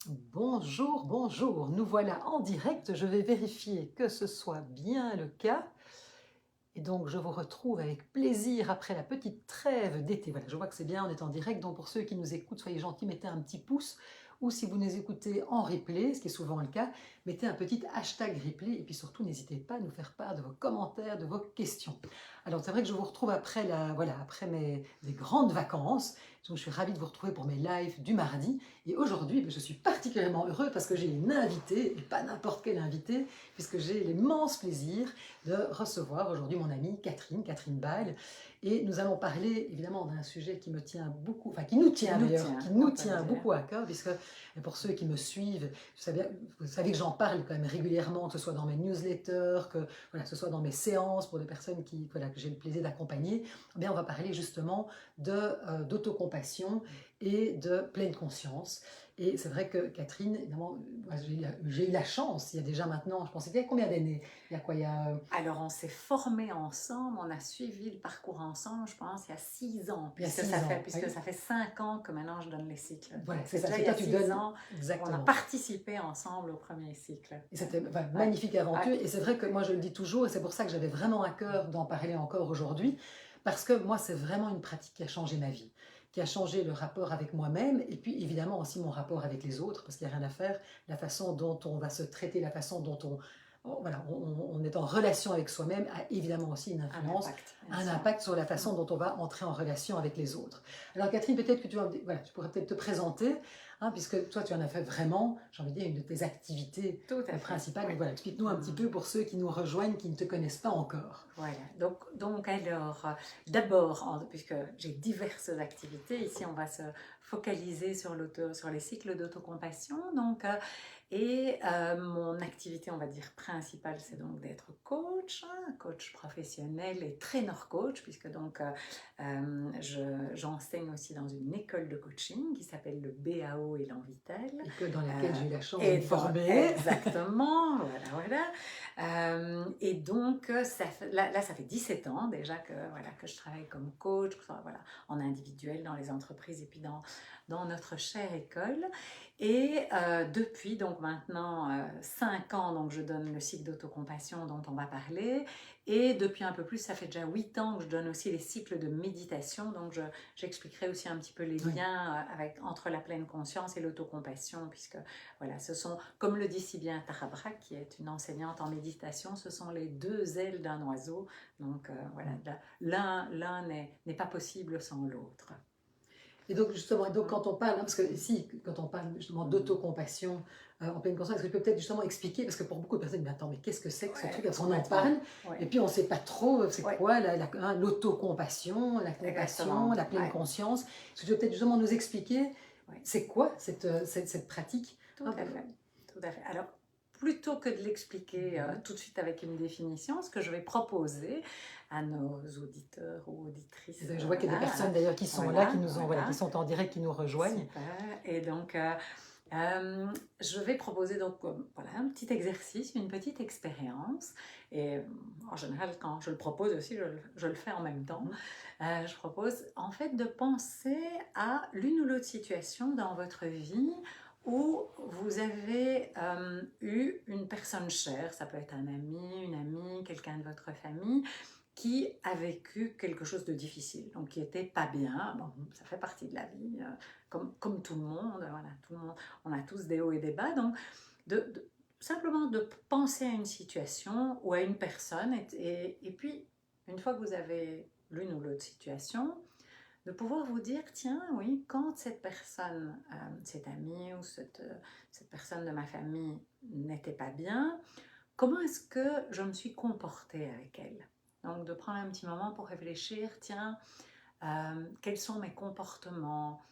Bonjour, bonjour, nous voilà en direct. Je vais vérifier que ce soit bien le cas. Et donc, je vous retrouve avec plaisir après la petite trêve d'été. Voilà, je vois que c'est bien, on est en direct. Donc, pour ceux qui nous écoutent, soyez gentils, mettez un petit pouce. Ou si vous nous écoutez en replay, ce qui est souvent le cas, mettez un petit hashtag replay. Et puis surtout, n'hésitez pas à nous faire part de vos commentaires, de vos questions. Alors, c'est vrai que je vous retrouve après, après des grandes vacances. Donc, je suis ravie de vous retrouver pour mes lives du mardi. Et aujourd'hui, je suis particulièrement heureux parce que j'ai une invitée, et pas n'importe quelle invitée, puisque j'ai l'immense plaisir de recevoir aujourd'hui mon amie Catherine Ball. Et nous allons parler évidemment d'un sujet qui me tient beaucoup, enfin qui nous tient d'ailleurs, qui nous tient beaucoup à cœur, puisque pour ceux qui me suivent, vous savez que j'en parle quand même régulièrement, que ce soit dans mes newsletters, que ce soit dans mes séances pour des personnes que j'ai le plaisir d'accompagner. Eh bien, on va parler justement d'autocompassion et de pleine conscience. Et c'est vrai que Catherine, évidemment, j'ai eu la chance, il y a déjà maintenant, je pense, il y a combien d'années? Il y a quoi? Alors, on s'est formés ensemble, on a suivi le parcours ensemble, je pense, il y a 6 ans, Il y a puisque, 6 ans, puisque oui. ça fait 5 ans que maintenant je donne les cycles. Voilà, Donc, c'est ça, là, c'est il y a toi, tu 6 donnes. ans, on a Exactement. participé ensemble au premier cycle. Et c'était une Ouais, magnifique aventure. ouais. Et c'est vrai que moi, je le dis toujours, et c'est pour ça que j'avais vraiment à cœur d'en parler encore aujourd'hui, parce que moi, c'est vraiment une pratique qui a changé ma vie, qui a changé le rapport avec moi-même, et puis évidemment aussi mon rapport avec les autres, parce qu'il n'y a rien à faire, la façon dont on va se traiter, la façon dont on est en relation avec soi-même a évidemment aussi une influence, un impact sur la façon dont on va entrer en relation avec les autres. Alors Catherine, peut-être que tu pourrais peut-être te présenter, hein, puisque toi tu en as fait vraiment, j'ai envie de dire, une de tes activités Tout à fait. principales. Oui. Donc voilà, explique-nous un petit peu pour ceux qui nous rejoignent, qui ne te connaissent pas encore. Voilà, donc alors, d'abord, puisque j'ai diverses activités, ici on va se focaliser sur les cycles d'autocompassion. Mon activité, on va dire, principale, c'est donc d'être coach, coach professionnel et trainer coach, puisque j'enseigne aussi dans une école de coaching qui s'appelle le BAO et l'Envitel. Et dans laquelle j'ai eu la chance de Et me former. exactement, voilà. Et donc, là, ça fait 17 ans déjà que je travaille comme coach, voilà, en individuel dans les entreprises et puis dans notre chère école. Et depuis donc maintenant 5 ans, donc je donne le cycle d'autocompassion dont on va parler. Et depuis un peu plus, ça fait déjà 8 ans que je donne aussi les cycles de méditation. Donc j'expliquerai aussi un petit peu les liens entre la pleine conscience et l'autocompassion, puisque voilà, ce sont, comme le dit si bien Tara Brach, qui est une enseignante en méditation, ce sont les deux ailes d'un oiseau. Donc voilà, l'un n'est pas possible sans l'autre. Et donc justement, quand on parle, hein, parce que ici, quand on parle justement d'autocompassion en pleine conscience, est-ce que tu peux peut-être justement expliquer, parce que pour beaucoup de personnes, mais attends, mais qu'est-ce que c'est que ce truc? Parce qu'on en parle, et puis on ne sait pas trop c'est quoi l'autocompassion, la compassion, la pleine conscience. Est-ce que tu peux peut-être justement nous expliquer c'est quoi cette pratique? Tout à fait. Tout à fait. Alors, plutôt que de l'expliquer tout de suite avec une définition, ce que je vais proposer à nos auditeurs ou auditrices. Je vois qu'il y a des personnes d'ailleurs qui sont là, qui nous ont, qui sont en direct, qui nous rejoignent. Super. Et donc, je vais proposer donc voilà, un petit exercice, une petite expérience. Et en général, quand je le propose aussi, je le fais en même temps. Je propose en fait de penser à l'une ou l'autre situation dans votre vie où vous avez eu une personne chère, ça peut être un ami, une amie, quelqu'un de votre famille, qui a vécu quelque chose de difficile, donc qui n'était pas bien. Bon, ça fait partie de la vie, comme tout le monde, voilà, tout le monde, on a tous des hauts et des bas, donc simplement de penser à une situation ou à une personne, et puis, une fois que vous avez l'une ou l'autre situation, de pouvoir vous dire, tiens, oui, quand cette personne, cette amie ou cette personne de ma famille n'était pas bien, comment est-ce que je me suis comportée avec elle? Donc de prendre un petit moment pour réfléchir, tiens, quels sont mes comportements?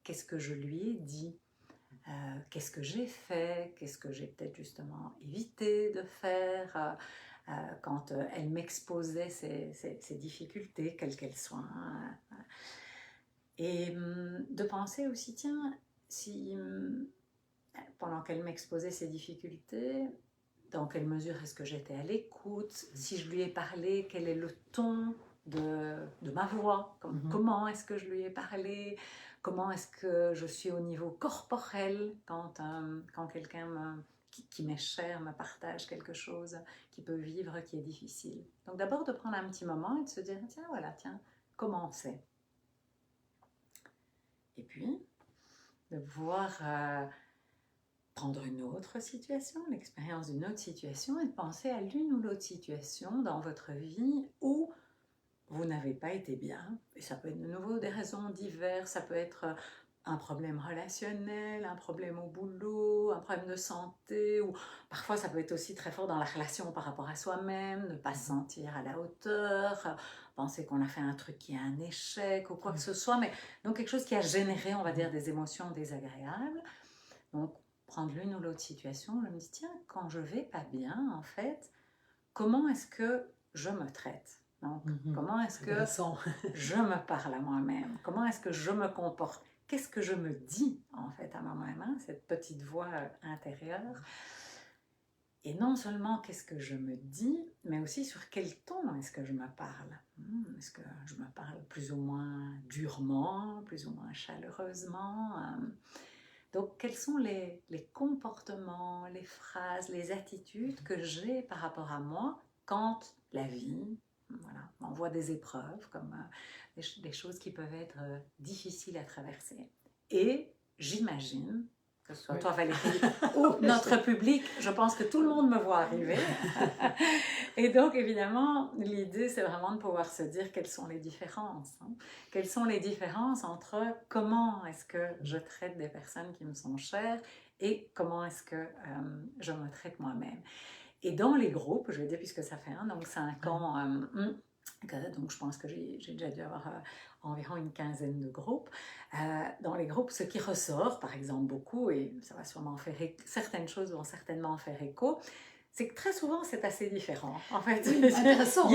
Qu'est-ce que je lui ai dit? Qu'est-ce que j'ai fait? Qu'est-ce que j'ai peut-être justement évité de faire quand elle m'exposait ses difficultés, quelles qu'elles soient, hein. Et de penser aussi, tiens, si pendant qu'elle m'exposait ses difficultés, dans quelle mesure est-ce que j'étais à l'écoute? Si je lui ai parlé, quel est le ton de ma voix? Comment est-ce que je lui ai parlé? comment est-ce que je suis au niveau corporel quand quelqu'un qui m'est cher me partage quelque chose qui peut vivre, qui est difficile. Donc d'abord de prendre un petit moment et de se dire, tiens, voilà, tiens, comment c'est? Et puis, de pouvoir prendre une autre situation, l'expérience d'une autre situation et de penser à l'une ou l'autre situation dans votre vie où vous n'avez pas été bien. Et ça peut être de nouveau des raisons diverses, ça peut être un problème relationnel, un problème au boulot, un problème de santé, ou parfois ça peut être aussi très fort dans la relation par rapport à soi-même, ne pas se sentir à la hauteur, penser qu'on a fait un truc qui est un échec ou quoi que ce soit, mais donc quelque chose qui a généré, on va dire, des émotions désagréables. Donc prendre l'une ou l'autre situation, je me dis, tiens, quand je vais pas bien, en fait, comment est-ce que je me traite? Donc, comment est-ce que je me parle à moi-même? Comment est-ce que je me comporte? Qu'est-ce que je me dis, en fait, à moi-même, hein, cette petite voix intérieure? Et non seulement qu'est-ce que je me dis, mais aussi sur quel ton est-ce que je me parle? Est-ce que je me parle plus ou moins durement, plus ou moins chaleureusement? Donc, quels sont les comportements, les phrases, les attitudes que j'ai par rapport à moi quand la vie, voilà, m'envoie des épreuves, comme des choses qui peuvent être difficiles à traverser. Et j'imagine, que ce soit toi Valérie ou notre public, je pense que tout le monde me voit arriver. Et donc évidemment, l'idée c'est vraiment de pouvoir se dire quelles sont les différences. Hein. Quelles sont les différences entre comment est-ce que je traite des personnes qui me sont chères et comment est-ce que je me traite moi-même. Et dans les groupes, je vais dire puisque ça fait donc 5 ans, donc je pense que j'ai déjà dû avoir environ une quinzaine de groupes. Dans les groupes, ce qui ressort, par exemple, beaucoup, et ça va sûrement faire certaines choses vont certainement faire écho, c'est que très souvent c'est assez différent. En fait, oui, intéressant, il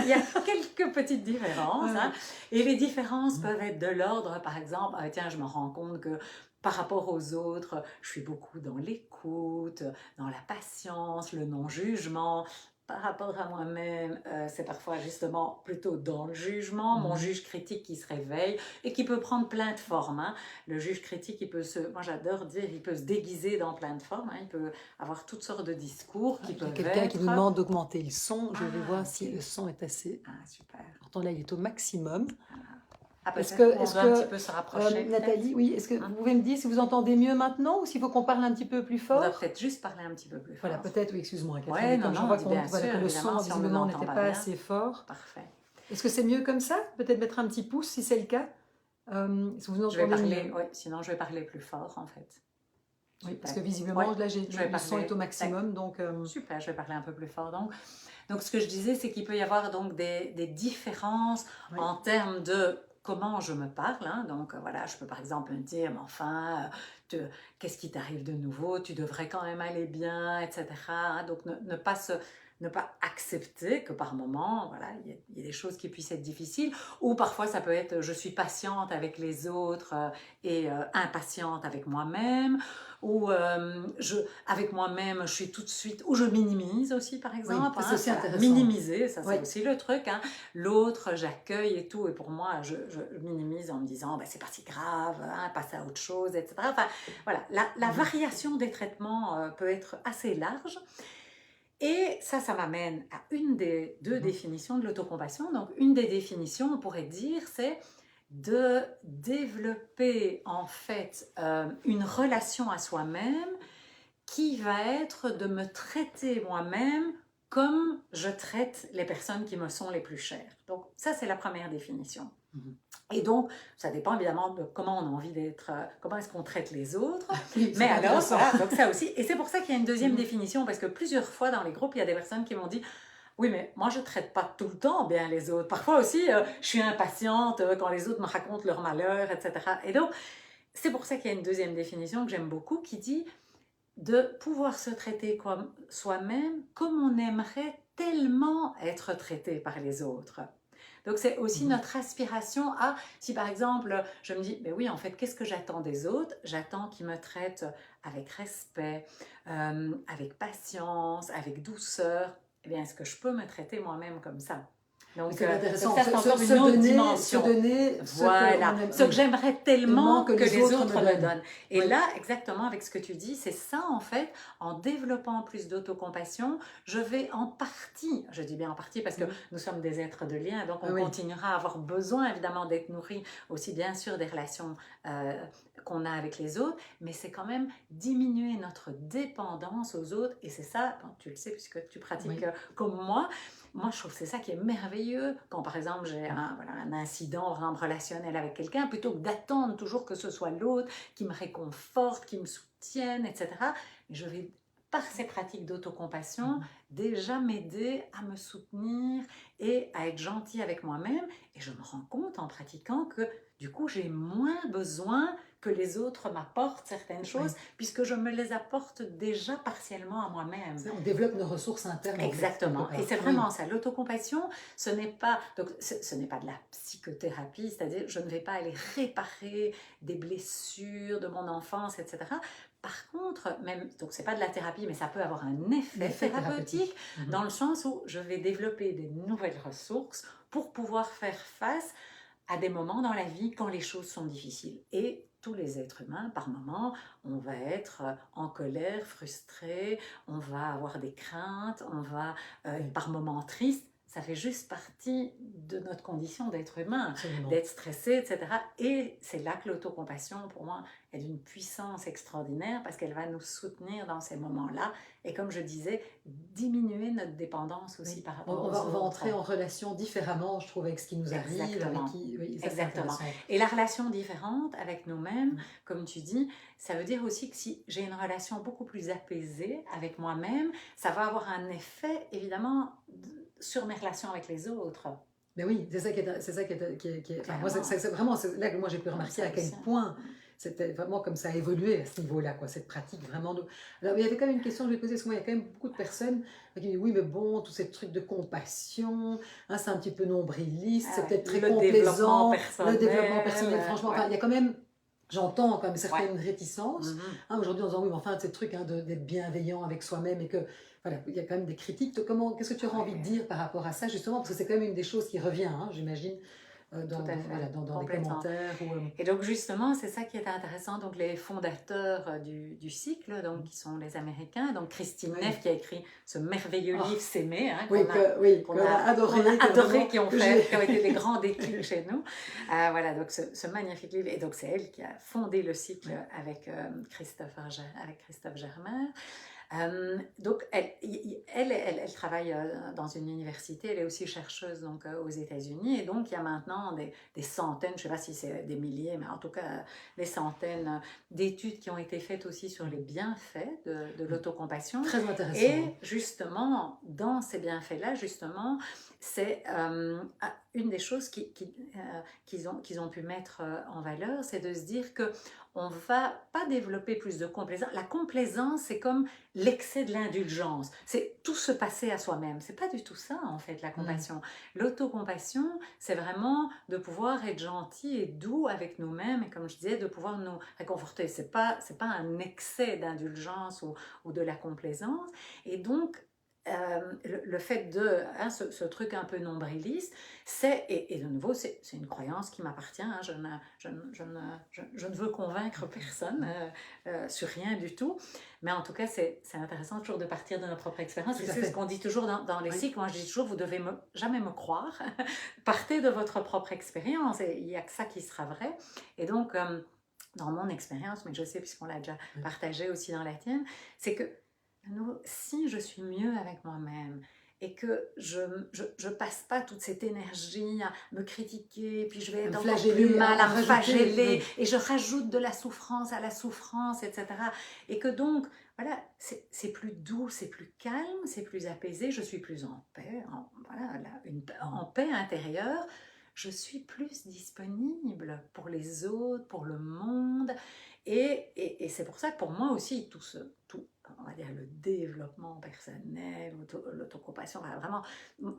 y a quelques petites différences, hein, et les différences peuvent être de l'ordre, par exemple, tiens, je me rends compte que par rapport aux autres, je suis beaucoup dans l'écoute, dans la patience, le non-jugement. Par rapport à moi-même, c'est parfois justement plutôt dans le jugement, mon juge critique qui se réveille et qui peut prendre plein de formes. Hein. Le juge critique, moi j'adore dire, il peut se déguiser dans plein de formes, hein. Il peut avoir toutes sortes de discours qui peuvent être... Il y a quelqu'un qui nous demande d'augmenter le son, je vais voir si le son est assez... Ah, super. Pourtant là, il est au maximum. Est-ce que on doit un petit peu se rapprocher, Nathalie, oui, est-ce que vous pouvez me dire si vous entendez mieux maintenant ou s'il faut qu'on parle un petit peu plus fort? On doit peut-être juste parler un petit peu plus fort. Voilà, peut-être, oui, excuse-moi, Catherine, ouais, comme non, je vois que le son visiblement n'était pas assez fort. Parfait. Est-ce que c'est mieux comme ça? Peut-être mettre un petit pouce si c'est le cas. Je vais parler, oui, sinon je vais parler plus fort en fait. Super. Oui, parce que visiblement, là, le son est au maximum. Donc, super, je vais parler un peu plus fort. Donc ce que je disais, c'est qu'il peut y avoir donc des différences en termes de comment je me parle. Hein. Donc voilà, je peux par exemple me dire, mais enfin, qu'est-ce qui t'arrive de nouveau? Tu devrais quand même aller bien, etc. Hein. Donc ne pas accepter que par moment, voilà, il y a des choses qui puissent être difficiles, ou parfois ça peut être je suis patiente avec les autres et impatiente avec moi-même, ou avec moi-même je suis tout de suite, ou je minimise aussi par exemple, oui, c'est intéressant. Minimiser, ça c'est aussi le truc, hein. L'autre j'accueille et tout, et pour moi je minimise en me disant c'est pas si grave, hein, passe à autre chose, etc. Enfin voilà, la variation des traitements peut être assez large. Et ça m'amène à une des deux définitions de l'autocompassion. Donc, une des définitions, on pourrait dire, c'est de développer en fait une relation à soi-même qui va être de me traiter moi-même comme je traite les personnes qui me sont les plus chères. Donc, ça, c'est la première définition. Et donc, ça dépend évidemment de comment on a envie d'être, comment est-ce qu'on traite les autres. Oui, mais alors, voilà, donc ça aussi. Et c'est pour ça qu'il y a une deuxième définition, parce que plusieurs fois dans les groupes, il y a des personnes qui m'ont dit oui, mais moi, je ne traite pas tout le temps bien les autres. Parfois aussi, je suis impatiente quand les autres me racontent leur malheur, etc. Et donc, c'est pour ça qu'il y a une deuxième définition que j'aime beaucoup qui dit de pouvoir se traiter comme soi-même comme on aimerait tellement être traité par les autres. Donc c'est aussi notre aspiration à, si par exemple je me dis, mais oui en fait qu'est-ce que j'attends des autres? J'attends qu'ils me traitent avec respect, avec patience, avec douceur. Eh bien est-ce que je peux me traiter moi-même comme ça? Donc, C'est intéressant. ça, c'est encore une autre dimension. Se donner Voilà, ce que j'aimerais tellement que les autres me donnent. Et oui. là, exactement avec ce que tu dis, c'est ça en fait, en développant plus d'autocompassion, je vais en partie, je dis bien en partie parce que nous sommes des êtres de lien, donc on continuera à avoir besoin évidemment d'être nourris aussi bien sûr des relations qu'on a avec les autres, mais c'est quand même diminuer notre dépendance aux autres, et c'est ça, tu le sais puisque tu pratiques comme moi, je trouve que c'est ça qui est merveilleux quand, par exemple, j'ai un incident vraiment relationnel avec quelqu'un, plutôt que d'attendre toujours que ce soit l'autre qui me réconforte, qui me soutienne, etc. Je vais, par ces pratiques d'autocompassion, déjà m'aider à me soutenir et à être gentil avec moi-même. Et je me rends compte en pratiquant que, du coup, j'ai moins besoin que les autres m'apportent certaines choses, puisque je me les apporte déjà partiellement à moi-même. On développe nos ressources internes. Exactement. Et c'est vraiment ça. L'autocompassion, ce n'est pas de la psychothérapie, c'est-à-dire je ne vais pas aller réparer des blessures de mon enfance, etc. Par contre, donc c'est pas de la thérapie, mais ça peut avoir un effet thérapeutique dans le sens où je vais développer des nouvelles ressources pour pouvoir faire face à des moments dans la vie quand les choses sont difficiles. Et tous les êtres humains, par moments, on va être en colère, frustré, on va avoir des craintes, on va par moments triste. Ça fait juste partie de notre condition d'être humain, d'être stressé, etc. Et c'est là que l'autocompassion, pour moi, est d'une puissance extraordinaire parce qu'elle va nous soutenir dans ces moments-là. Et comme je disais, diminuer notre dépendance aussi par rapport aux autres. On va entrer en relation différemment, je trouve, avec ce qui nous arrive. Exactement. Ça, exactement. Et la relation différente avec nous-mêmes, comme tu dis, ça veut dire aussi que si j'ai une relation beaucoup plus apaisée avec moi-même, ça va avoir un effet, évidemment, sur mes relations avec les autres. Mais oui, c'est ça qui est enfin, moi, c'est vraiment là que moi j'ai pu remarquer à quel point c'était vraiment comme ça a évolué à ce niveau-là, quoi, cette pratique vraiment. Alors, il y avait quand même une question que je vais poser, parce que moi, il y a quand même beaucoup de personnes qui disent oui, mais bon, tous ces trucs de compassion, hein, c'est un petit peu nombriliste, c'est peut-être très complaisant, le développement personnel, franchement, enfin, il y a quand même. J'entends quand même certaines réticences. Aujourd'hui, en disant oui, mais enfin, ces trucs d'être bienveillant avec soi-même et que voilà, il y a quand même des critiques. Qu'est-ce que tu auras envie de dire par rapport à ça, justement, parce que c'est quand même une des choses qui revient, hein, j'imagine, dans les commentaires. Et donc justement, c'est ça qui est intéressant. Donc les fondateurs du cycle, donc qui sont les Américains, donc Christine Neff qui a écrit ce merveilleux livre S'aimer, hein, qu'on a adoré, qui ont été des grands déclics chez nous. Voilà, donc ce magnifique livre. Et donc c'est elle qui a fondé le cycle avec Christophe Germer. Donc elle travaille dans une université, elle est aussi chercheuse donc, aux États-Unis, et donc il y a maintenant des centaines, je ne sais pas si c'est des milliers, mais en tout cas des centaines d'études qui ont été faites aussi sur les bienfaits de l'autocompassion. Très intéressant. Et justement, dans ces bienfaits-là, justement, c'est une des choses qu'ils ont pu mettre en valeur, c'est de se dire que on ne va pas développer plus de complaisance. La complaisance, c'est comme l'excès de l'indulgence. C'est tout se passer à soi-même. C'est pas du tout ça, en fait, la compassion. L'autocompassion, c'est vraiment de pouvoir être gentil et doux avec nous-mêmes et, comme je disais, de pouvoir nous réconforter. C'est pas un excès d'indulgence ou de la complaisance. Et donc, le fait de ce truc un peu nombriliste, et de nouveau c'est une croyance qui m'appartient, hein, je ne veux convaincre personne sur rien du tout, mais en tout cas c'est intéressant toujours de partir de notre propre expérience. C'est ce qu'on dit toujours dans les cycles. Moi je dis toujours, vous devez jamais me croire, partez de votre propre expérience, et il n'y a que ça qui sera vrai. Et donc dans mon expérience, mais je sais puisqu'on l'a déjà partagé aussi dans la tienne, c'est que si je suis mieux avec moi-même et que je passe pas toute cette énergie à me critiquer, puis je vais être encore plus mal, à me flageller, et je rajoute de la souffrance à la souffrance, etc. Et que donc, voilà, c'est plus doux, c'est plus calme, c'est plus apaisé, je suis plus en paix, en paix intérieure, je suis plus disponible pour les autres, pour le monde. Et c'est pour ça que pour moi aussi, tout tout, on va dire, le développement personnel, l'autocompassion, enfin, vraiment,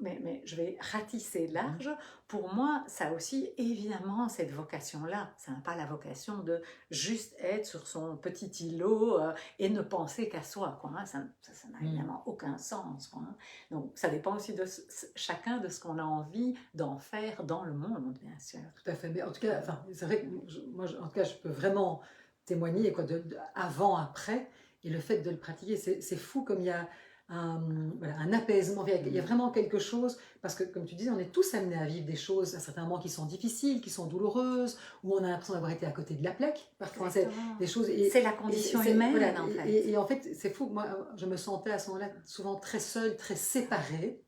mais je vais ratisser large. Pour moi, ça a aussi évidemment cette vocation-là. Ça n'a pas la vocation de juste être sur son petit îlot et ne penser qu'à soi, quoi, hein. Ça n'a évidemment aucun sens, quoi, hein. Donc ça dépend aussi de chacun de ce qu'on a envie d'en faire dans le monde, bien sûr. Tout à fait. Mais en tout cas, enfin, c'est vrai que moi, en tout cas, je peux vraiment témoigner quoi, avant, après, et le fait de le pratiquer, c'est fou comme il y a voilà, un apaisement, il y a vraiment quelque chose, parce que comme tu disais, on est tous amenés à vivre des choses à certains moments qui sont difficiles, qui sont douloureuses, où on a l'impression d'avoir été à côté de la plaque, parfois c'est des choses... C'est la condition humaine, voilà, en fait. Et en fait, c'est fou, moi, je me sentais à ce moment-là souvent très seule, très séparée,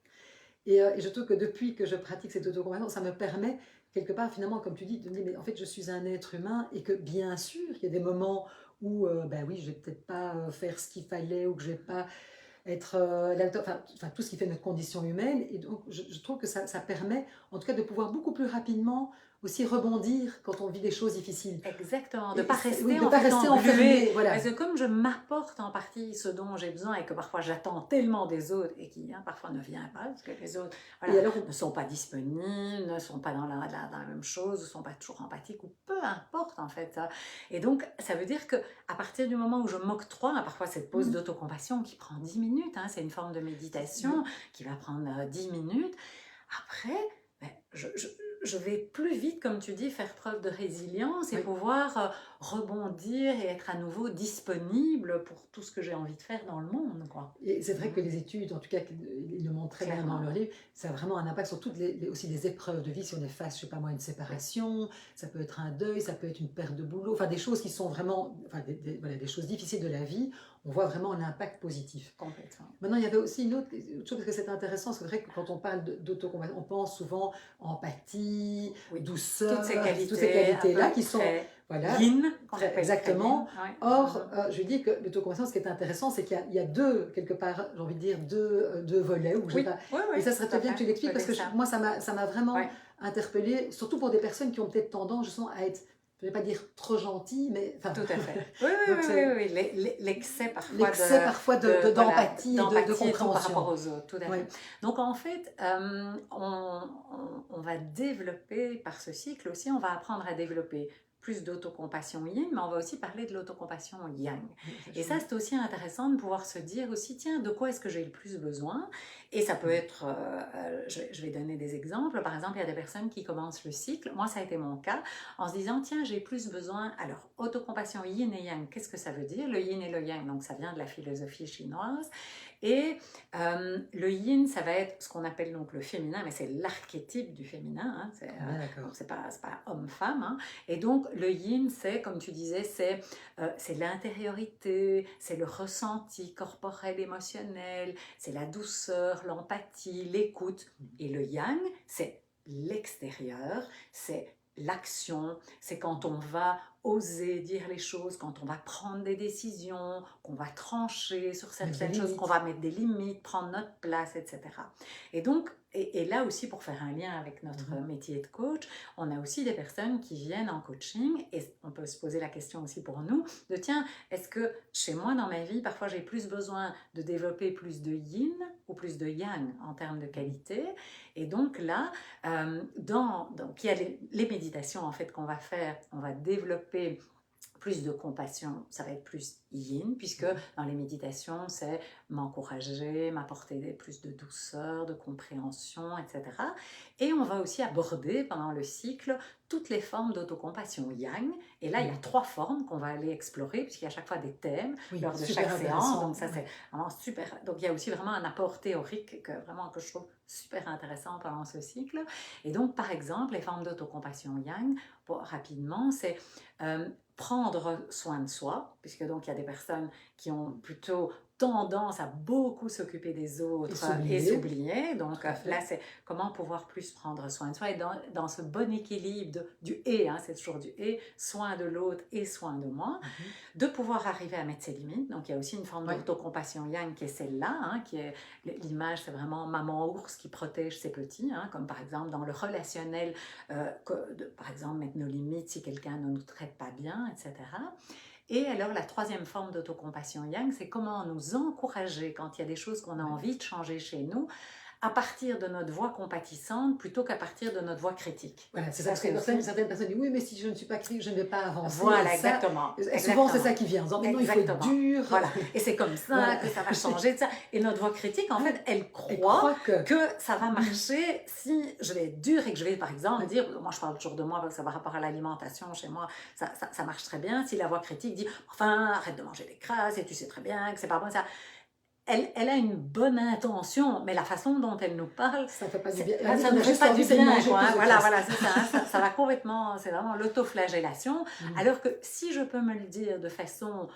et je trouve que depuis que je pratique cette autocompassion, ça me permet quelque part finalement, comme tu dis, de me dire mais en fait je suis un être humain et que bien sûr il y a des moments où ben oui je vais peut-être pas faire ce qu'il fallait ou que je vais pas être enfin, tout ce qui fait notre condition humaine, et donc je trouve que ça permet en tout cas de pouvoir beaucoup plus rapidement aussi rebondir quand on vit des choses difficiles. Exactement, de ne Et pas rester, oui, de pas rester enfermé. Voilà. Parce que comme je m'apporte en partie ce dont j'ai besoin et que parfois j'attends tellement des autres et qui parfois ne vient pas parce que les autres voilà, alors, ne sont pas disponibles, ne sont pas dans la même chose, ne sont pas toujours empathiques ou peu importe en fait. Et donc ça veut dire qu'à partir du moment où je m'octroie parfois cette pause d'autocompassion qui prend 10 minutes, hein, c'est une forme de méditation qui va prendre 10 minutes, après ben, je vais plus vite, comme tu dis, faire preuve de résilience et pouvoir rebondir et être à nouveau disponible pour tout ce que j'ai envie de faire dans le monde, quoi. Et c'est vrai que les études, en tout cas, ils le montrent très bien dans leur livre, ça a vraiment un impact sur toutes aussi les épreuves de vie. Si on est face, je sais pas moi, à une séparation, ça peut être un deuil, ça peut être une perte de boulot, enfin des choses qui sont vraiment, enfin voilà, des choses difficiles de la vie, on voit vraiment un impact positif. Complètement. Maintenant, il y avait aussi une autre chose, parce que c'est intéressant, c'est vrai que quand on parle d'autocompassion, on pense souvent empathie, douceur, toutes ces qualités-là qui sont... Voilà, yin, exactement. Or, je dis que l'autocompassion, ce qui est intéressant, c'est qu'il y a deux, quelque part, j'ai envie de dire, deux volets. Et ça serait bien que tu l'expliques, parce que moi, ça m'a vraiment interpellée, surtout pour des personnes qui ont peut-être tendance justement à être, je ne vais pas dire trop gentilles, mais... Tout à fait. Oui. L'excès parfois d'empathie, de compréhension. Par rapport aux autres, tout à fait. Donc en fait, on va développer par ce cycle aussi, on va apprendre à développer plus d'autocompassion yin, mais on va aussi parler de l'autocompassion yang. Et ça, c'est aussi intéressant de pouvoir se dire aussi, tiens, de quoi est-ce que j'ai le plus besoin? Et ça peut être, je vais donner des exemples. Par exemple, il y a des personnes qui commencent le cycle, moi ça a été mon cas, en se disant, tiens, j'ai plus besoin, alors, autocompassion yin et yang, qu'est-ce que ça veut dire? Le yin et le yang, donc ça vient de la philosophie chinoise. Et le yin, ça va être ce qu'on appelle donc le féminin, mais c'est l'archétype du féminin, hein, c'est pas homme-femme, hein. Et donc le yin, c'est, comme tu disais, c'est l'intériorité, c'est le ressenti corporel, émotionnel, c'est la douceur, l'empathie, l'écoute. Et le yang, c'est l'extérieur, c'est l'action, c'est quand on va oser dire les choses, quand on va prendre des décisions, qu'on va trancher sur certaines choses, qu'on va mettre des limites, prendre notre place, etc. Et donc, et là aussi pour faire un lien avec notre métier de coach, on a aussi des personnes qui viennent en coaching et on peut se poser la question aussi pour nous de tiens, est-ce que chez moi dans ma vie, parfois j'ai plus besoin de développer plus de yin ou plus de yang en termes de qualité? Et donc là, donc il y a les méditations en fait qu'on va faire, on va développer plus de compassion, ça va être plus yin, puisque dans les méditations, c'est m'encourager, m'apporter plus de douceur, de compréhension, etc. Et on va aussi aborder pendant le cycle toutes les formes d'autocompassion yang. Et là, il y a 3 formes qu'on va aller explorer, puisqu'il y a à chaque fois des thèmes lors de chaque séance. Donc ça, c'est vraiment super. Donc il y a aussi vraiment un apport théorique que je trouve super intéressant pendant ce cycle. Et donc, par exemple, les formes d'autocompassion yang, rapidement, c'est prendre soin de soi, puisque donc il y a des personnes qui ont plutôt tendance à beaucoup s'occuper des autres et s'oublier. Donc là, c'est comment pouvoir plus prendre soin de soi et dans ce bon équilibre du et, hein, c'est toujours du et, soin de l'autre et soin de moi, de pouvoir arriver à mettre ses limites. Donc il y a aussi une forme d'autocompassion yang qui est celle-là, hein, qui est l'image, c'est vraiment maman ours qui protège ses petits, hein, comme par exemple dans le relationnel, par exemple mettre nos limites si quelqu'un ne nous traite pas bien, etc. Et alors, la troisième forme d'autocompassion yang, c'est comment nous encourager quand il y a des choses qu'on a envie de changer chez nous, à partir de notre voix compatissante plutôt qu'à partir de notre voix critique. Voilà, c'est ça, parce que certaines personnes disent oui, mais si je ne suis pas critique, je ne vais pas avancer. Voilà, exactement. Souvent, c'est ça qui vient. En disant, mais non, il faut être dur. Voilà, et c'est comme ça voilà. que ça va changer. De ça. Et notre voix critique, en fait, elle croit que ça va marcher si je vais être dure et que je vais, par exemple, dire, moi je parle toujours de moi parce que ça va rapport à l'alimentation chez moi, ça marche très bien. Si la voix critique dit, enfin, arrête de manger des crasses et tu sais très bien que c'est pas bon, ça. Elle a une bonne intention, mais la façon dont elle nous parle, ça ne fait pas du bien. Ça ne fait pas du bien. Voilà, c'est ça. Ça va complètement, c'est vraiment l'autoflagellation. Alors que si je peux me le dire de façon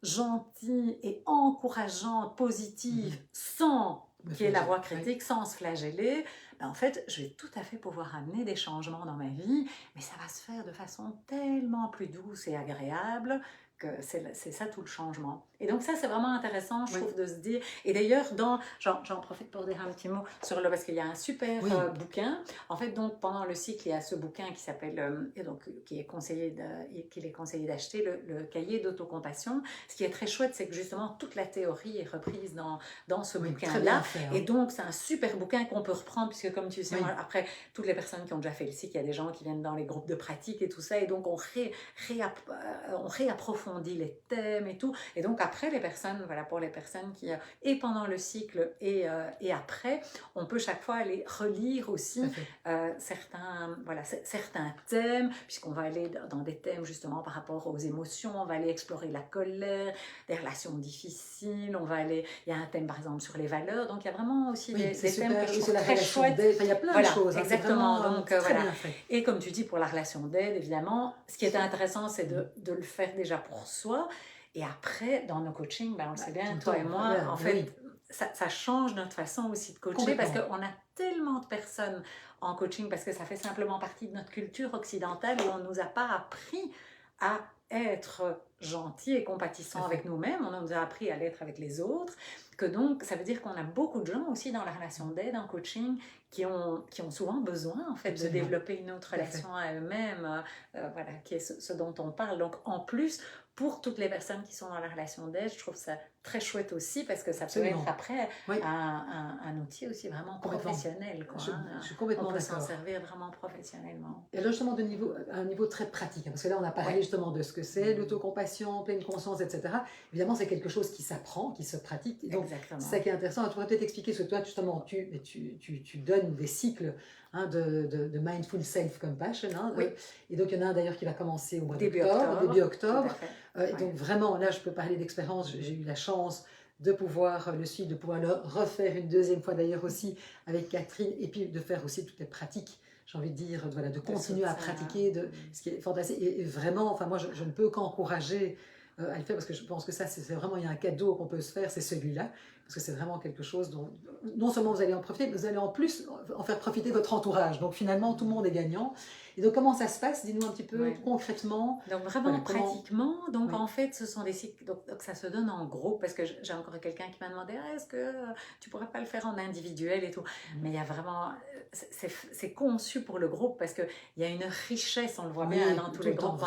gentille et encourageante, positive, sans qu'il y ait la voix critique, sans se flageller, ben en fait, je vais tout à fait pouvoir amener des changements dans ma vie, mais ça va se faire de façon tellement plus douce et agréable que c'est ça tout le changement. Et donc ça, c'est vraiment intéressant, je trouve, de se dire... Et d'ailleurs, j'en profite pour dire un petit mot sur le... Parce qu'il y a un super bouquin. En fait, donc, pendant le cycle, il y a ce bouquin qui s'appelle... et donc, qu'il est conseillé d'acheter, le cahier d'autocompassion. Ce qui est très chouette, c'est que justement, toute la théorie est reprise dans ce bouquin-là. Et donc, c'est un super bouquin qu'on peut reprendre, puisque comme tu sais, moi, après, toutes les personnes qui ont déjà fait le cycle, il y a des gens qui viennent dans les groupes de pratique et tout ça. Et donc, on réapprofondit les thèmes et tout, et donc après les personnes, voilà, pour les personnes qui, et pendant le cycle et après, on peut chaque fois aller relire aussi certains thèmes, puisqu'on va aller dans des thèmes justement par rapport aux émotions, on va aller explorer la colère, des relations difficiles, on va aller, il y a un thème par exemple sur les valeurs, donc il y a vraiment aussi des thèmes que je trouve très chouettes. Il y a plein de choses. Exactement, donc voilà. Et comme tu dis, pour la relation d'aide, évidemment, ce qui est intéressant, c'est de le faire déjà pour soi, et après, dans nos coachings, on le sait bien, toi et moi, en fait, ça change notre façon aussi de coacher, parce qu'on a tellement de personnes en coaching, parce que ça fait simplement partie de notre culture occidentale, et on ne nous a pas appris à être gentil et compatissant avec nous-mêmes, on nous a appris à l'être avec les autres, que donc ça veut dire qu'on a beaucoup de gens aussi dans la relation d'aide, en coaching, qui ont souvent besoin en fait de développer une autre relation à eux-mêmes, voilà, qui est ce dont on parle. Donc en plus, pour toutes les personnes qui sont dans la relation d'aide, je trouve ça très chouette aussi, parce que ça peut être après un outil aussi vraiment professionnel. Quoi, je suis complètement d'accord. On peut s'en servir vraiment professionnellement. Et là justement, à un niveau très pratique, parce que là on a parlé justement de ce que c'est, l'autocompassion, pleine conscience, etc. Évidemment, c'est quelque chose qui s'apprend, qui se pratique. Donc, c'est ça qui est intéressant. Tu pourrais peut-être expliquer ce que toi, justement, tu donnes des cycles de Mindful Self-Compassion. Et donc, il y en a un d'ailleurs qui va commencer au mois d'octobre, début octobre. Et donc, vraiment, là, je peux parler d'expérience. J'ai eu la chance de pouvoir le suivre, de pouvoir le refaire une deuxième fois d'ailleurs aussi avec Catherine, et puis de faire aussi toutes les pratiques. J'ai envie de dire, voilà, de continuer à pratiquer, ce qui est fantastique. Et vraiment, enfin, moi, je ne peux qu'encourager à le faire, parce que je pense que ça, c'est vraiment, il y a un cadeau qu'on peut se faire, c'est celui-là, parce que c'est vraiment quelque chose dont non seulement vous allez en profiter, mais vous allez en plus en faire profiter votre entourage. Donc finalement, tout le monde est gagnant. Et donc, comment ça se passe? Dis-nous un petit peu concrètement. Donc, vraiment pratiquement. Donc, en fait, ce sont des cycles. Donc, ça se donne en groupe, parce que j'ai encore quelqu'un qui m'a demandé est-ce que tu pourrais pas le faire en individuel et tout. Mais il y a vraiment. C'est conçu pour le groupe, parce qu'il y a une richesse, on le voit bien dans tous les groupes.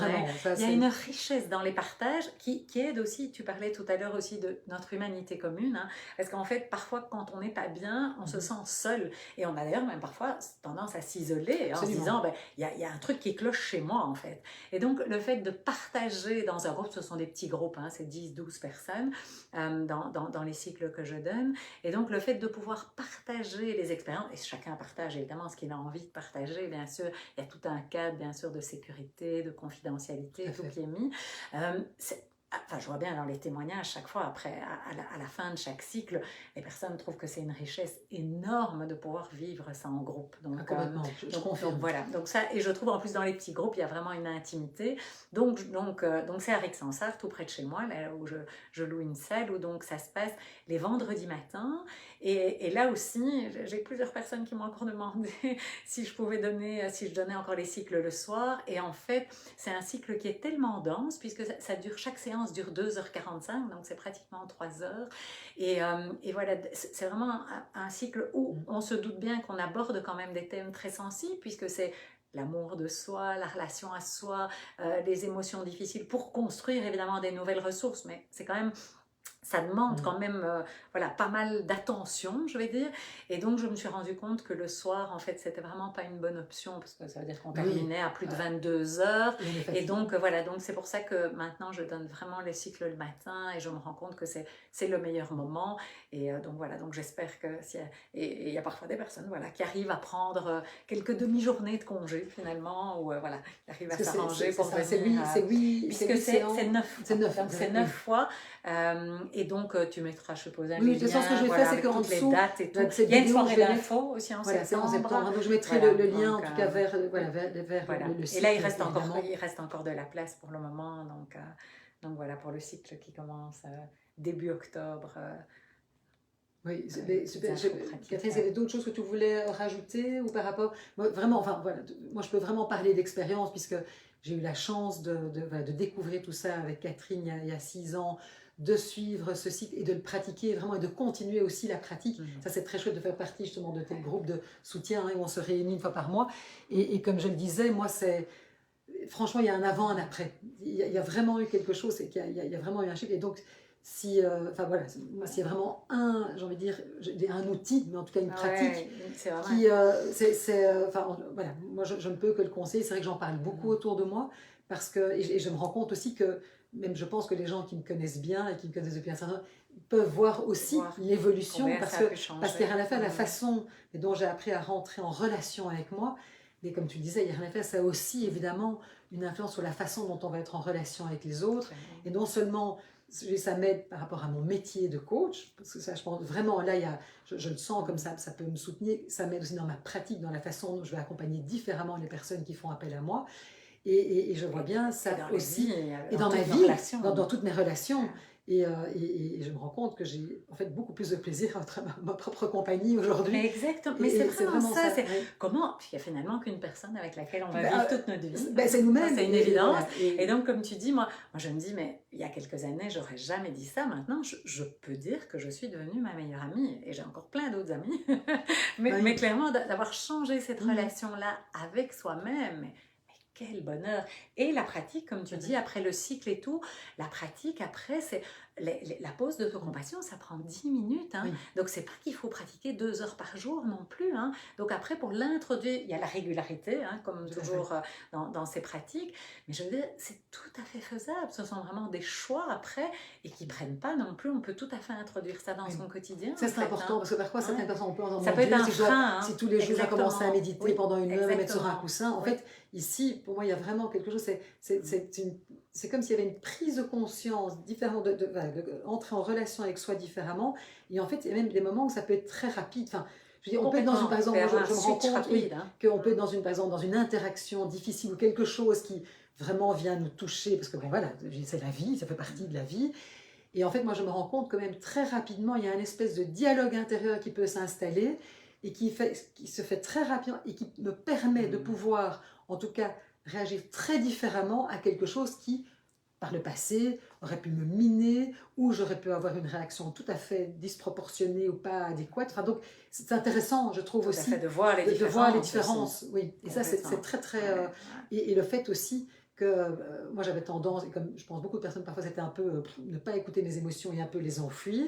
Il y a une richesse dans les partages qui aide aussi. Tu parlais tout à l'heure aussi de notre humanité commune. Parce qu'en fait, parfois, quand on n'est pas bien, on se sent seul. Et on a d'ailleurs même parfois tendance à s'isoler en se disant il y a un truc qui cloche chez moi, en fait. Et donc, le fait de partager dans un groupe, ce sont des petits groupes, c'est 10-12 personnes dans les cycles que je donne. Et donc, le fait de pouvoir partager les expériences, et chacun partage évidemment ce qu'il a envie de partager, bien sûr, il y a tout un cadre, bien sûr, de sécurité, de confidentialité, tout qui est mis. Enfin, je vois bien dans les témoignages, chaque fois, après, à la fin de chaque cycle, les personnes trouvent que c'est une richesse énorme de pouvoir vivre ça en groupe. Donc, complètement, je confirme. Donc, voilà. Donc, ça, et je trouve en plus dans les petits groupes, il y a vraiment une intimité. Donc c'est à Rixensart, tout près de chez moi, là où je loue une salle, où donc ça se passe les vendredis matins. Et là aussi, j'ai plusieurs personnes qui m'ont encore demandé si je donnais encore les cycles le soir. Et en fait, c'est un cycle qui est tellement dense, puisque chaque séance dure 2h45, donc c'est pratiquement 3 heures. Et voilà, c'est vraiment un cycle où on se doute bien qu'on aborde quand même des thèmes très sensibles, puisque c'est l'amour de soi, la relation à soi, les émotions difficiles pour construire évidemment des nouvelles ressources. Mais c'est quand même, ça demande quand même voilà, pas mal d'attention, je vais dire. Et donc, je me suis rendu compte que le soir, en fait, c'était vraiment pas une bonne option parce que ça veut dire qu'on terminait à plus de 22 heures. Et donc, voilà, donc c'est pour ça que maintenant, je donne vraiment les cycles le matin et je me rends compte que c'est le meilleur moment. Et donc, voilà, donc j'espère que... Et il y a parfois des personnes voilà, qui arrivent à prendre quelques demi-journées de congé, finalement, ou voilà, qui arrivent à s'arranger pour venir... Puisque c'est 9 fois. Donc, c'est 9 fois. Et donc, tu mettras, je suppose, un lien, ce que je vais faire, c'est qu'en dessous, les dates et tout. Il y a une soirée d'info aussi en septembre. Donc, je mettrai le lien, en tout cas, vers le site. Et là, il reste encore de la place pour le moment. Donc voilà, pour le cycle qui commence début octobre. Oui, super. Catherine, il y avait d'autres choses que tu voulais rajouter ou par rapport... Vraiment, enfin, voilà, moi, je peux vraiment parler d'expérience puisque j'ai eu la chance de découvrir tout ça avec Catherine il y a 6 ans, de suivre ce cycle et de le pratiquer vraiment et de continuer aussi la pratique. Ça, c'est très chouette de faire partie justement de tel groupe de soutien où on se réunit une fois par mois. Et comme je le disais, moi, franchement, il y a un avant, un après. Il y a vraiment eu quelque chose, il y a vraiment eu un chiffre. Et donc, s'il y a vraiment j'ai envie de dire, un outil, mais en tout cas une pratique, voilà, moi je ne peux que le conseiller. C'est vrai que j'en parle beaucoup autour de moi, parce que, et je me rends compte aussi que, même je pense que les gens qui me connaissent bien et qui me connaissent depuis un certain temps, peuvent voir aussi l'évolution, parce qu'il y a rien à faire, la façon dont j'ai appris à rentrer en relation avec moi. Mais comme tu disais, il n'y a rien à faire, ça a aussi évidemment une influence sur la façon dont on va être en relation avec les autres. Et non seulement ça m'aide par rapport à mon métier de coach, parce que ça, je pense vraiment, là, je le sens comme ça peut me soutenir, ça m'aide aussi dans ma pratique, dans la façon dont je vais accompagner différemment les personnes qui font appel à moi. Et je vois bien ça aussi, et dans ma vie, dans toutes mes relations. Et je me rends compte que j'ai en fait beaucoup plus de plaisir à ma propre compagnie aujourd'hui. Exactement, mais c'est vraiment ça. Comment, il y a finalement qu'une personne avec laquelle on va vivre toute notre vie. C'est nous-mêmes. C'est une évidence. Et donc, comme tu dis, moi je me dis, mais il y a quelques années, j'aurais jamais dit ça. Maintenant, je peux dire que je suis devenue ma meilleure amie. Et j'ai encore plein d'autres amis. mais clairement, d'avoir changé cette relation-là avec soi-même. Quel bonheur! Et la pratique, comme tu dis, après le cycle et tout, la pratique après, c'est la pause d'autocompassion, ça prend 10 minutes. Hein. Donc, c'est pas qu'il faut pratiquer 2 heures par jour non plus. Hein. Donc, après, pour l'introduire, il y a la régularité, hein, comme toujours dans ces pratiques. Mais je veux dire, c'est tout à fait faisable. Ce sont vraiment des choix après et qui prennent pas non plus. On peut tout à fait introduire ça dans son quotidien. Ça, c'est important, parce que parfois, certaines personnes ont peur. Ça peut être un frein. Si tous les jours, on commence à méditer pendant 1 heure, mettre sur un coussin. En fait, ici, pour moi, il y a vraiment quelque chose, c'est comme s'il y avait une prise de conscience différente, entrer en relation avec soi différemment. Et en fait, il y a même des moments où ça peut être très rapide. Enfin, je veux dire, on peut être dans une, par exemple, je me rends compte qu'on peut être dans une, par exemple, dans une interaction difficile ou quelque chose qui vraiment vient nous toucher, parce que bon, voilà, c'est la vie, ça fait partie de la vie. Et en fait, moi, je me rends compte que même très rapidement, il y a une espèce de dialogue intérieur qui peut s'installer et qui se fait très rapidement et qui me permet de pouvoir, en tout cas, réagir très différemment à quelque chose qui, par le passé, aurait pu me miner, ou j'aurais pu avoir une réaction tout à fait disproportionnée ou pas adéquate. Enfin, donc, c'est intéressant, je trouve aussi, de voir les différences. Oui. Et ça, c'est très, très... Et le fait aussi que moi, j'avais tendance, et comme je pense beaucoup de personnes, parfois, c'était un peu ne pas écouter mes émotions et un peu les enfuir.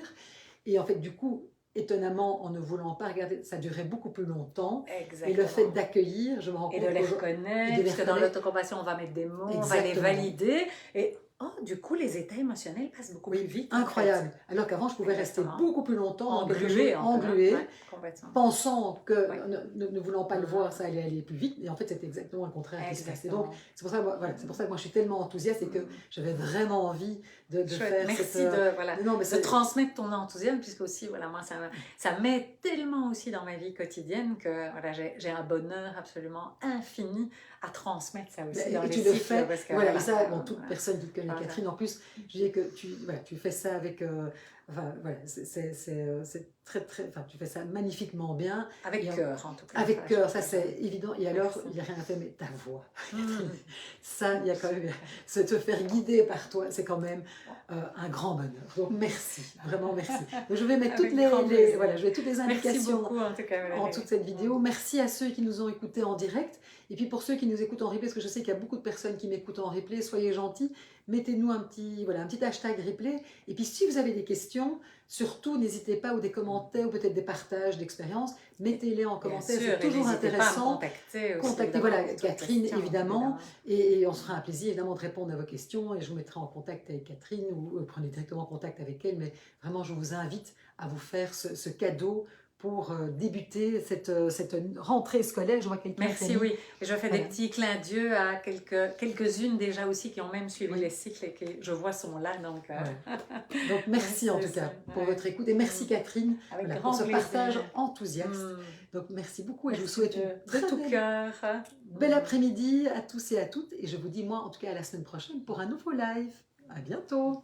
Et en fait, du coup, étonnamment, en ne voulant pas regarder, ça durait beaucoup plus longtemps. Exactement. Et le fait d'accueillir, je me rends compte... Et de les reconnaître, puisque dans l'autocompassion, on va mettre des mots, on va les valider. Et du coup, les états émotionnels passent beaucoup plus vite. Incroyable. Alors qu'avant, je pouvais rester beaucoup plus longtemps engluée, pensant que, ne voulant pas le voir, ça allait aller plus vite. Et en fait, c'était exactement le contraire qui se passait. Donc, c'est pour ça que moi, je suis tellement enthousiaste et que j'avais vraiment envie de faire de transmettre ton enthousiasme, puisque aussi, voilà, moi, ça m'aide tellement aussi dans ma vie quotidienne que voilà, j'ai un bonheur absolument infini à transmettre ça aussi dans les cycles. Le fais, parce que, toute personne qui te connaît, Catherine, en plus, je dis que tu fais ça avec... c'est enfin, tu fais ça magnifiquement bien. Avec cœur, en tout cas. Avec cœur, ça c'est évident. Et alors, Merci. il n'y a rien à faire, mais ta voix. Mm. Ça, il y a quand même, se te faire guider par toi, c'est quand même un grand bonheur. Donc merci, vraiment merci. Donc, je vais mettre Avec grand plaisir. voilà, je vais toutes les Merci indications beaucoup, en tout cas, en Valérie. toute cette vidéo. Merci à ceux qui nous ont écoutés en direct. Et puis pour ceux qui nous écoutent en replay, parce que je sais qu'il y a beaucoup de personnes qui m'écoutent en replay, soyez gentils, mettez-nous un petit hashtag replay. Et puis si vous avez des questions, surtout n'hésitez pas, ou des commentaires, ou peut-être des partages d'expériences, mettez-les en commentaire, c'est toujours intéressant. Contactez, voilà, Catherine, évidemment, et on se fera un plaisir évidemment de répondre à vos questions, et je vous mettrai en contact avec Catherine, ou prenez directement contact avec elle, mais vraiment je vous invite à vous faire ce cadeau pour débuter cette rentrée scolaire. Je vois quelqu'un. Merci, oui. Et je fais Voilà. des petits clins d'yeux à quelques-unes déjà aussi qui ont même suivi les cycles et qui, je vois, sont là. Donc, Ouais. Donc merci en tout cas pour votre écoute, et merci Catherine avec voilà, grand pour ce plaisir. partage enthousiaste. Donc merci beaucoup, et je vous souhaite une de très tout cœur. belle après-midi à tous et à toutes, et je vous dis moi en tout cas à la semaine prochaine pour un nouveau live. À bientôt.